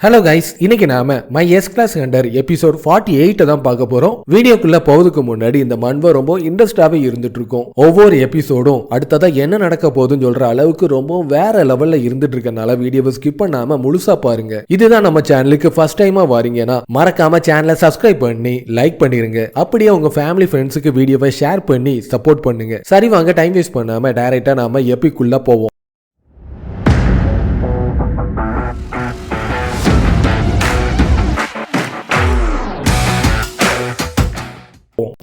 Hello guys, இன்னைக்கு நாம my S class hunter episode 48 தான் பார்க்க போறோம். வீடியோக்குள்ள போறதுக்கு முன்னாடி இந்த மன்வ ரொம்ப இன்ட்ரெஸ்டாவே இருந்துட்டு இருக்கும். ஒவ்வொரு எபிசோடும் அடுத்ததா என்ன நடக்க போகுதுன்னு சொல்ற அளவுக்கு ரொம்ப வேற லெவல்ல இருந்துட்டு இருக்கனால வீடியோவை ஸ்கிப் பண்ணாம முழுசா பாருங்க. இதுதான் நம்ம சேனலுக்கு ஃபர்ஸ்ட் டைமா வாரீங்கன்னா மறக்காம சேனலை சப்ஸ்கிரைப் பண்ணி லைக் பண்ணிருங்க. அப்படியே உங்க ஃபேமிலி ஃப்ரெண்ட்ஸுக்கு வீடியோவை ஷேர் பண்ணி சப்போர்ட் பண்ணுங்க. சரி வாங்க, டைம் வேஸ்ட் பண்ணாம டைரக்டா நாம எபிக்குள்ள போவோம்.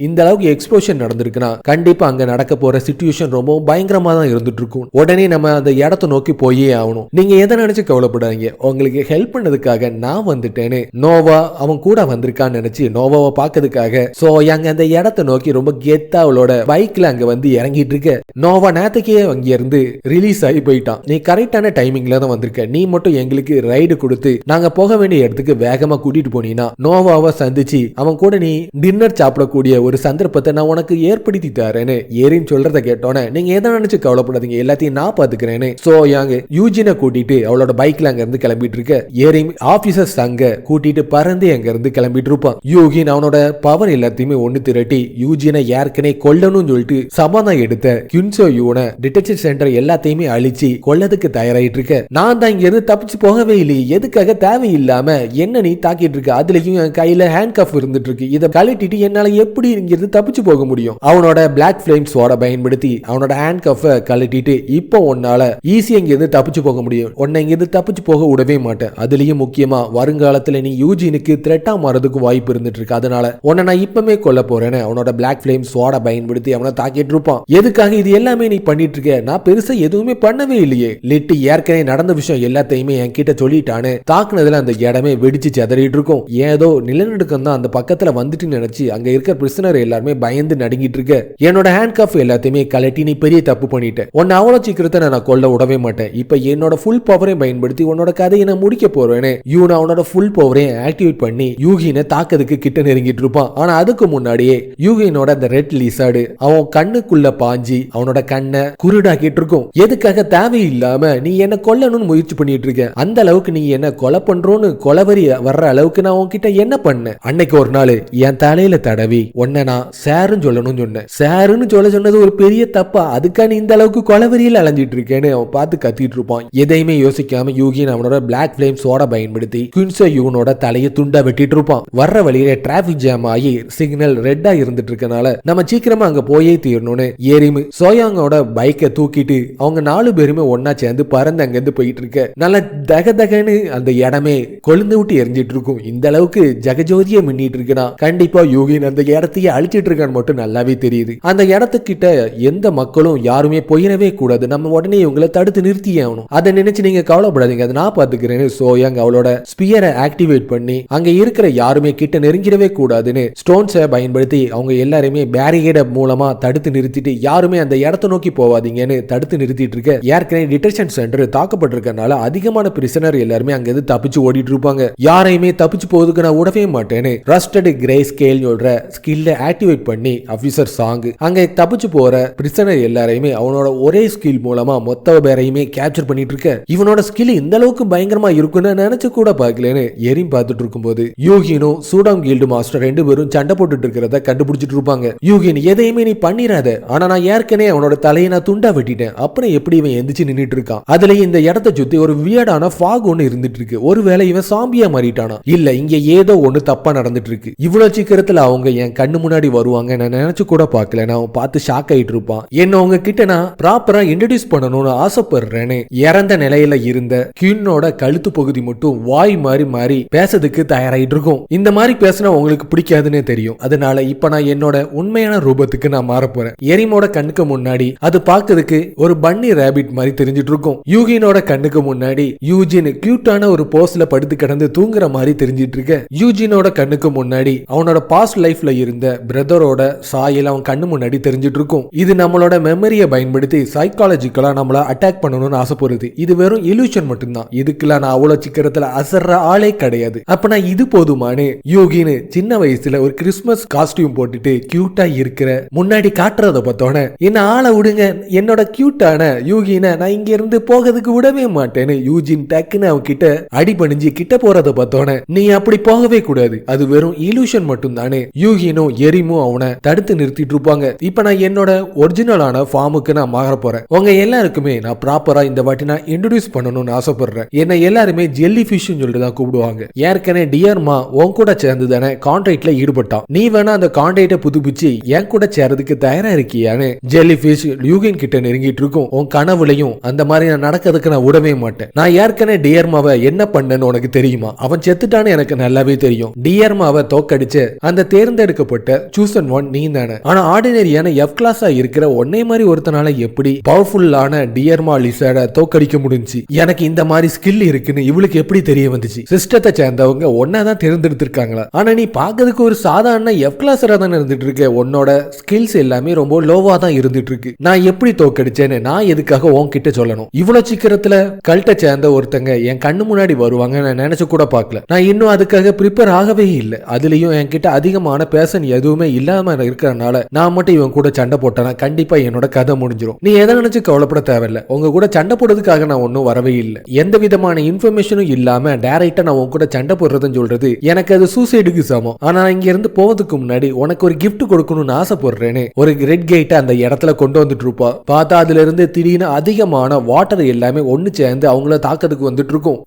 இந்த அளவுக்கு எக்ஸ்ப்ளோஷன் நடந்திருக்குன்னா கண்டிப்பா அங்க நடக்க போற சிச்சுவேஷன் ரொம்ப பயங்கரமா தான் இருந்துட்டு இருக்கும். உடனே நம்ம அந்த இடத்தை நோக்கி போயே ஆகணும். நீங்க எதை நினைச்சு கவலைப்படாதீங்க, உங்களுக்கு ஹெல்ப் பண்ணதுக்காக நான் வந்துட்டேன்னு நோவா அவன் கூட வந்திருக்கான்னு நினைச்சு நோவாவை பாக்கிறதுக்காக சோ அங்க அந்த இடத்தை நோக்கி ரொம்ப கெத்தா அவளோட பைக்ல அங்க வந்து இறங்கிட்டு இருக்க. நோவா நேத்துக்கே அங்க இருந்து ரிலீஸ் ஆகி போயிட்டான். நீ கரெக்டான டைமிங்ல தான் வந்திருக்க, நீ மட்டும் எங்களுக்கு ரைடு கொடுத்து நாங்க போக வேண்டிய இடத்துக்கு வேகமா கூட்டிட்டு போனீங்கன்னா நோவாவை சந்திச்சு அவன் கூட நீ டின்னர் சாப்பிடக்கூடிய ஒரு சந்தர்ப்பத்தை நான் உனக்கு ஏற்படுத்தி தரேன்னு ஏரின் சொல்றத கேட்டோன்னே நீங்க எதை நினைச்சு கவலைப்படாதீங்க, எல்லாத்தையும் நான் பாத்துக்கிறேன்னு சோ யாங்க யூஜினை கூட்டிட்டு அவளோட பைக்ல அங்க இருந்து கிளம்பிட்டு இருக்க. ஏரின் ஆபீசர்ஸ் அங்க கூட்டிட்டு பறந்து அங்க இருந்து கிளம்பிட்டு இருப்பான். யூகின் அவனோட பவர் எல்லாத்தையுமே ஒண்ணு திரட்டி யூஜினை ஏற்கனவே கொல்லணும்னு சொல்லிட்டு சமாதானம் எடுத்த கின்சோ யூனை டிடெக்ஷன் சென்டர் எல்லாத்தையுமே அழிச்சு கொல்லதுக்கு தயாராயிட்டு இருக்க. நான் தான் இங்க இருந்து தப்பிச்சு போகவே இல்லையே, எதுக்காக தேவையில்லாம என்ன நீ தாக்கிட்டு இருக்க, அதுலயும் என் கையில ஹேண்ட் கஃப் இருந்துட்டு இருக்கு, இதை கழட்டிட்டு என்னால எப்படி இங்கிருந்து தப்பிச்சு போக முடியும். அவனோட பிளாக் ஃபிளேம் ஸ்வார்ட பயன்படுத்தி அவனோட ஹேண்ட் கஃப கழட்டிட்டு இப்போ உன்னால ஈஸியா இங்கிருந்து தப்பிச்சு போக முடியும், உன்னை இங்கிருந்து தப்பிச்சு போக விடவே மாட்டேன். அதுலயும் முக்கியமா வருங்காலத்துல நீ யூஜினுக்கு த்ரெட்டா மாறதுக்கு வாய்ப்பு இருந்துட்டு இருக்கு, அதனால உன்னை நான் இப்பமே கொல்ல போறேன்னு அவனோட பிளாக் ஃபிளேம் ஸ்வார்ட பயன்படுத்தி அவனை தாக்கிட்டு இருப்பான். எதுக்காக இது எல்லாமே நீ பண்ணிட்டு இருக்க, நான் பெருசா எதுவுமே பண்ணவே இல்லையே, லிட்டு ஏற்கனவே நடந்த விஷயம் எல்லாத்தையுமே என்கிட்ட சொல்லிட்டானு தாக்குனதுல அந்த இடமே வெடிச்சு செதறிட்டு இருக்கும். ஏதோ நிலநடுக்கம் தான் அந்த பக்கத்துல வந்துட்டு நினைச்சு அங்க இருக்க பிரிசனர் எல்லாருமே பயந்து நடுங்கிட்டு இருக்க. என்னோட ஹேண்ட் கஃப் எல்லாத்தையுமே கலட்டி நீ பெரிய தப்பு பண்ணிட்ட, உன்னை அவ்வளவு சீக்கிரத்தை நான் கொல்ல விடவே மாட்டேன், இப்ப என்னோட ஃபுல் பவரையும் பயன்படுத்தி உன்னோட கதையை நான் முடிக்க போறேன்னு யூனா அவனோட ஃபுல் பவரையும் ஆக்டிவேட் பண்ணி யூகினை தாக்கிறதுக்கு கிட்ட நெருங்கிட்டு இருப்பான். ஆனா அதுக்கு முன்னாடியே யூகினோட அந்த ரெட் லிசார்டு அவன் கண்ணுக்குள்ள பாஞ்சி அவனோட கண்ணை குருடாக்கிட்டு இருக்கும். எதுக்காக தேவையில்லாம நீ என்ன கொல்லணும்னு முயற்சி பண்ணிட்டு இருக்க, அந்த அளவுக்கு நீ என்ன கொலை பண்றோன்னு கொலவரி வர்ற அளவுக்கு நான் உன்கிட்ட என்ன பண்ண. அன்னைக்கு ஒரு நாள் என் தலையில தடவி உன்னை நான் சாருன்னு சொல்லணும்னு சொன்னேன், சாருன்னு சொன்னது ஒரு பெரிய தப்பா, அதுக்கா நீ இந்த அளவுக்கு கொலவரியில் அலைஞ்சிட்டு இருக்கேன்னு அவன் பார்த்து கத்திட்டு இருப்பான். எதையுமே யோசிக்காம யூகின் அவனோட பிளாக் ஃபிளேம் சோட பயன்படுத்தி குயின்சோ யூனோட தலையை துண்டா வெட்டிட்டு இருப்பான். வர்ற வழியில டிராபிக் ஜாம் ஆகி சிக்னல் ரெட்டா இருந்துட்டு இருக்கனால நம்ம சீக்கிரமா அங்க போயே தீரணும்னு ஏரிமு சோயாங்கோட பைக்கை தூக்கிட்டு அவங்க 4 பேருமே ஒன்னா சேர்ந்து பறந்து அங்கிருந்து போயிட்டு இருக்க. நல்ல தகதகன்னு அந்த இடமே கொழுந்து விட்டு எரிஞ்சிட்டு இருக்கும். இந்த அளவுக்கு ஜெகஜோதியா மின்னிட்டு இருக்குன்னா கண்டிப்பா யூகின் அந்த இடத்தையே அழிச்சிட்டு இருக்கான்னு மட்டும் நல்லாவே தெரியுது. அந்த இடத்துக்கிட்ட எந்த மக்களும் யாருமே போயிடவே கூடாது, நம்ம உடனே இவங்களை தடுத்து நிறுத்தியே ஆகணும். அதை நினைச்சு நீங்க கவலைப்படாதீங்க, அதை நான் பாத்துக்கிறேன்னு சோயாங் அவளோட ஸ்பியரை ஆக்டிவேட் பண்ணி அங்க இருக்கிற யாருமே கிட்ட நெருங்கிடவே கூடாதுன்னு ஸ்டோன்ஸை பயன்படுத்தி அவங்க எல்லாருமே பேரிகேட மூலமா தடுத்து நிறுத்திட்டு யாருமே அந்த இடத்தை நோக்கி போவாதீங்கன்னு தடுத்து நிறுத்திட்டு இருக்க. ஏற்கனவே டிடெக்ஷன் சென்டர் தாக்கப்பட்டிருக்கனால அதிகமான பிரிசனர் எல்லாருமே அங்க இருந்து தப்பிச்சு ஓடிட்டு இருப்பாங்க. யாரையுமே தப்பிச்சு போவதுக்கு நான் விடவே மாட்டேன்னு ரஸ்டட் கிரே ஸ்கேல் சொல்ற ஸ்கில்ல ஆக்டிவேட் பண்ணி ஆபீசர் சாங் அங்க தப்பிச்சு போற பிரிசனர் எல்லாரையுமே அவனோட ஒரே ஸ்கில் மூலமா மொத்த பேரையுமே கேப்சர் பண்ணிட்டு இருக்க. இவனோட ஸ்கில் இந்த அளவுக்கு பயங்கரமா இருக்குன்னு நினைச்சு கூட பார்க்கலன்னு எரியும் பார்த்துட்டு இருக்கும்போது யூகினும் சூடாங் கில்டு மாஸ்டர் 2 பேரும் சண்டை போட்டுட்டு இருக்கிறத கண்டுபிடிச்சிட்டு இருப்பாங்க. யூகின் எதையுமே நீ பண்ணிராத, ஆனா நான் ஏற்கனவே அவனோட தலையை நான் துண்டா வெட்டிட்டேன், அப்புறம் எப்படி இவன் எந்திரிச்சு நின்னுட்டு இருக்கான். அதுல இந்த இடத்தை சுத்தி ஒரு வியர்டான ஃபாக் ஒன்னு இருந்துட்டு இருக்கு, ஒருவேளை இவன் சாம்பியா மாறிட்டானா, இல்ல இங்க ஏதோ ஒண்ணு தப்பா நடந்துட்டு இருக்கு, இவ்வளவு சீக்கிரத்துல அவங்க என் கண்ணு முன்னாடி வருவாங்க நான் நினைச்சு கூட பார்க்கல, நான் பார்த்து ஷாக் ஆயிட்டு இருப்பான். என்ன உங்க கிட்ட நான் ப்ராப்பரா இன்ட்ரோடியூஸ் பண்ணணும்னு ஆசைப்படுறேன்னு இறந்த நிலையில இருந்த கியூனோட கழுத்து பகுதி மட்டும் வாய் மாறி மாறி பேசுறதுக்கு தயாராயிட்டு இருக்கும். இந்த மாதிரி பேசினா உங்களுக்கு பிடிக்காதுன்னு தெரியும், அதனால இப்ப நான் என்னோட உண்மையான ரூபத்துக்கு நான் மாற போறேன். எரிமோட கண்ணுக்கு முன்னாடி அது பார்க்கிறதுக்கு ஒரு பன்னி ரேபிட் மாதிரி தெரிஞ்சிட்டு இருக்கும். யூகினோட கண்ணுக்கு முன்னாடி யூஜின் கியூட்டான ஒரு போஸ்ல படுத்து கிடந்து தூங்குற மாதிரி தெரிஞ்சிட்டு இருக்க. யூஜினோட கண்ணுக்கு முன்னாடி அவனோட பாஸ்ட் லைஃப்ல இருந்த பிரதரோட சாயல் அவன் கண்ணு முன்னாடி தெரிஞ்சிட்டு இருக்கும். இது நம்மளோட மெமரியை பயன்படுத்தி சைக்காலஜிக்கலா நம்மள அட்டாக் பண்ணணும்னு ஆசைப்படுது. இது வெறும் இலூஷன் மட்டும்தான். இதுக்கெல்லாம் நான் அவ்வளவு சீக்கிரத்துல அசர்ற ஆளே கிடையாது. அப்ப நான் இது போதுமானு யூகின்னு சின்ன வயசுல ஒரு கிறிஸ்துமஸ் காஸ்டியூம் போட்டுட்டு கியூட்டா இருக்கிற முன்னாடி காட்டுறத பார்த்தோன்னே என்ன ஆளை விடுங்க, என்னோட கியூட்டான யூகின நான் இங்க இருந்து போகிறதுக்கு விடவே மாட்டேன்னு யூஜின் டக்குன்னு அவகிட்ட அடி பணிஞ்சு கிட்ட போறத பார்த்தோன்னே நீ அப்படி போகவே கூடாது, அது வெறும் இலூஷன் மட்டும் தானே. யூகினும் எரிமும் அவனை தடுத்து நிறுத்திட்டு இருப்பாங்க. இப்ப நான் என்னோட ஒரிஜினலான ஃபார்முக்கு நான் மாற போறேன். உங்க எல்லாருக்குமே நான் ப்ராப்பரா இந்த வாட்டி நான் இன்ட்ரோடியூஸ் பண்ணணும்னு ஆசைப்படுறேன். என்ன எல்லாருமே ஜெல்லி ஃபிஷ் சொல்லிட்டு தான் கூப்பிடுவாங்க. ஏற்கனவே டியர்மா உன் கூட சேர்ந்து தானே கான்ட்ராக்ட்ல ஈடுபட்டான். நீ வேணா அந்த கான்ட்ராக்டை புதுப்பிச்சு என் கூட சேர்றதுக்கு தயாரா இருக்கியான்னு ஜெல்லி ஃபிஷ் யூகின் கிட்ட நெருங்கிட்டு இருக்கும். உன் கனவுலையும் அந்த மாதிரி நான் நடக்கிறதுக்கு நான் விடவே மாட்டேன். நான் ஏற்கனவே டியர்மாவை என்ன பண்ணேன்னு உனக்கு தெரியுமா? அவன் செத்துட்டான்னு எனக்கு நல்லாவே தெரியும். டியர்மாவை தோக்கடிச்ச அந்த தேர்ந்தெடுக்கப்பட்ட சூசன் ஒன் நீ தானே. ஆனா ஆர்டினரியான எஃப் கிளாஸா இருக்கிற ஒன்னே மாதிரி ஒருத்தனால எப்படி பவர்ஃபுல்லான டியர்மா லிசார்ட தோக்கடிக்க முடிஞ்சு? எனக்கு இந்த மாதிரி ஸ்கில் இருக்குன்னு இவளுக்கு எப்படி தெரிய வந்துச்சு? சிஸ்டத்தை சேர்ந்தவங்க ஒன்னாதான் தேர்ந்தெடுத்திருக்காங்களா? ஆனா நீ பாக்கிறதுக்கு ஒரு சாதாரண எஃப் கிளாஸரா தானே இருந்துட்டு இருக்க. உன்னோட ஸ்கில்ஸ் எல்லாமே ரொம்ப லோவா தான் இருந்துட்டு இருக்கு. நான் எப்படி தோக்கடிச்சேன்னு நான் எதுக்காக உன்கிட்ட சொல்லணும்? இவ்வளவு சீக்கிரத்துல கல்ட்ட சேர்ந்த ஒருத்தங்க என் கண்ணு முன்னாடி வருவாங்க நான் நினைச்சு கூட பார்க்கல. நான் இன்னும் அதுக்காக ப்ரிப்பேர் ஆகவே இல்லை. அதுலயும் என்கிட்ட அதிகமான பேஷன் எதுவுமே இல்லாம இருக்கிறனால நான் மட்டும் இவன் கூட சண்டை போட்டேன்னா கண்டிப்பா என்னோட கதை முடிஞ்சிடும். நீ எதை நினைச்சு கவலைப்பட தேவையில்லை. உங்க கூட சண்டை போடுறதுக்காக நான் ஒன்னும் வரவே இல்லை. எந்த விதமான இன்ஃபர்மேஷனும் இல்லாம டைரக்டா நான் உன் கூட சண்டை போடுறதுன்னு சொல்றது எனக்கு அது சூசைடுக்கு சமம். ஆனா இங்க இருந்து போவதுக்கு முன்னாடி உனக்கு ஒரு கிஃப்ட் கொடுக்கணும்னு ஆசைப்படுறேன்னு ஒரு ரெட் கேட்டை அந்த இடத்துல கொண்டு வந்துட்டு இருப்பா. பார்த்தா அதுல இருந்து திடீர்னு அதிகமான வாட்டர் எல்லாமே ஒன்னு சேர்ந்து அவங்கள தாக்கிறதுக்கு வந்துட்டு இருக்கும்.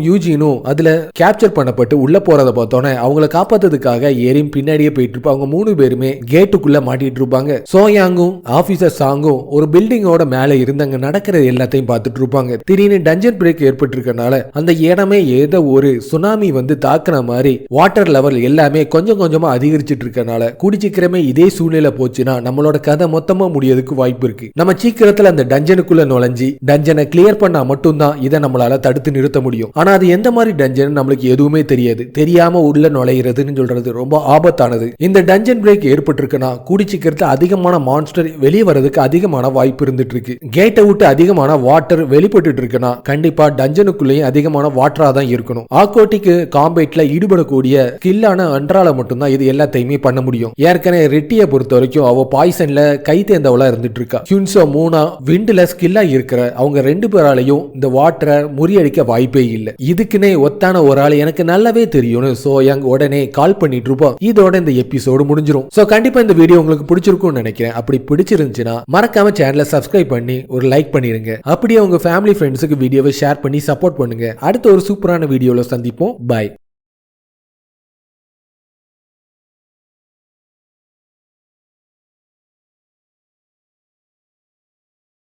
யூஜினும் அதுல கேப்சர் பண்ணப்பட்டு உள்ள போறத பார்த்தோன்னே அவங்கள காப்பாத்துறதுக்காக ஏரியும் பின்னாடியே போயிட்டு இருப்பாங்க. அவங்க 3 பேருமே கேட்டுக்குள்ள மாட்டிட்டு இருப்பாங்க. சோயாங்கும் ஆபீசர் சாங்கும் ஒரு பில்டிங்கோட மேல இருந்து அங்க நடக்கிறது எல்லாத்தையும் பார்த்துட்டு இருப்பாங்க. திடீர்னு டஞ்சன் பிரேக் ஏற்பட்டிருக்கனால அந்த இடமே ஏதோ ஒரு சுனாமி வந்து தாக்குன மாதிரி வாட்டர் லெவல் எல்லாமே கொஞ்சம் கொஞ்சமா அதிகரிச்சிட்டு இருக்கனால குடிச்சிக்கிறமே இதே சூழ்நிலை போச்சுன்னா நம்மளோட கதை மொத்தமா முடியறதுக்கு வாய்ப்பு இருக்கு. நம்ம சீக்கிரத்துல அந்த டஞ்சனுக்குள்ள நுழைஞ்சி டஞ்சனை கிளியர் பண்ணா மட்டும்தான் இதை நம்மளால தடுத்து நிறுத்த முடியும். ஆனா அது எந்த மாதிரி டஞ்சன் நம்மளுக்கு எதுவுமே தெரியாது. தெரியாம உள்ள நுழையிறதுன்னு சொல்றது ரொம்ப ஆபத்தானது. இந்த டஞ்சன் பிரேக் ஏற்பட்டிருக்குன்னா கூடிச்சிக்கிறது அதிகமான மான்ஸ்டர் வெளியே வரதுக்கு அதிகமான வாய்ப்பு இருந்துட்டு இருக்கு. கேட்டை விட்டு அதிகமான வாட்டர் வெளிப்பட்டு இருக்குன்னா கண்டிப்பா டஞ்சனுக்குள்ளேயும் அதிகமான வாட்டரா தான் இருக்கணும். ஆக்கோட்டிக்கு காம்பேட்ல ஈடுபடக்கூடிய ஸ்கில்லான அன்றால மட்டும்தான் இது எல்லாத்தையுமே பண்ண முடியும். ஏற்கனவே ரெட்டியை பொறுத்த வரைக்கும் அவ பாய்சன்ல கை தேர்ந்தவளா இருந்துட்டு இருக்கா. ஹுன்சோ மூனா விண்டுல ஸ்கில்லா இருக்கிற அவங்க 2 பேராலையும் இந்த வாட்டரை முறியடிக்க வாய்ப்பே இல்லை. இதுக்குன்னே ஒத்தான ஒரு ஆள் எனக்கு நல்லாவே தெரியும்னு சோயாங் உடனே கால் பண்ணிட்டு இருப்போம். இதோட இந்த எபிசோடு முடிஞ்சிரும். சோ கண்டிப்பா இந்த வீடியோ உங்களுக்கு பிடிச்சிருக்கும்னு நினைக்கிறேன். அப்படி பிடிச்சிருந்துச்சுன்னா மறக்காம சேனலை சப்ஸ்கிரைப் பண்ணி ஒரு லைக் பண்ணிருங்க. அப்படியே உங்க ஃபேமிலி ஃப்ரெண்ட்ஸுக்கு வீடியோவை ஷேர் பண்ணி சப்போர்ட் பண்ணுங்க. அடுத்த ஒரு சூப்பரான வீடியோல சந்திப்போம். பை.